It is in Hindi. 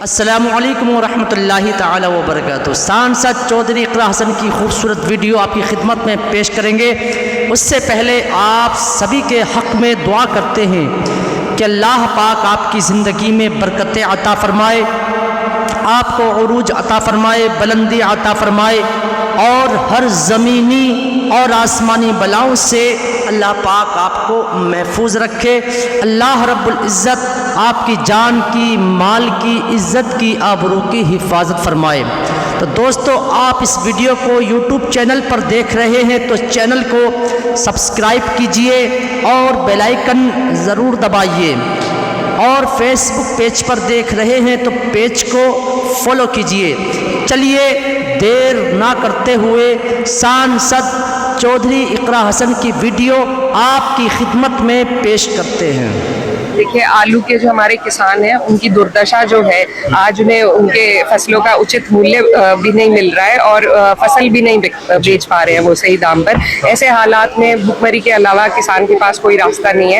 अस्सलामुअलैकुम वरहमतुल्लाहि ताला वबरकातुहू। सांसद चौधरी इकरा हसन की खूबसूरत वीडियो आपकी खिदमत में पेश करेंगे। उससे पहले आप सभी के हक़ में दुआ करते हैं कि अल्लाह पाक आपकी ज़िंदगी में बरकतें अता फ़रमाए, आपको उरूज अता फ़रमाए, बुलंदी अता फ़रमाए और हर ज़मीनी और आसमानी बलाओं से अल्लाह पाक आपको महफूज रखे। अल्लाह रब्बुल इज़्ज़त आपकी जान की, माल की, इज़्ज़त की, आबरू की हिफाजत फरमाए। तो दोस्तों, आप इस वीडियो को यूट्यूब चैनल पर देख रहे हैं तो चैनल को सब्सक्राइब कीजिए और बेल आइकन ज़रूर दबाइए, और फेसबुक पेज पर देख रहे हैं तो पेज को फॉलो कीजिए। चलिए देर ना करते हुए सांसद चौधरी इकरा हसन की वीडियो आपकी खिदमत में पेश करते हैं। देखिए, आलू के जो हमारे किसान हैं उनकी दुर्दशा जो है, आज उन्हें उनके फसलों का उचित मूल्य भी नहीं मिल रहा है और फसल भी नहीं बेच पा रहे हैं वो सही दाम पर। ऐसे हालात में भुखमरी के अलावा किसान के पास कोई रास्ता नहीं है।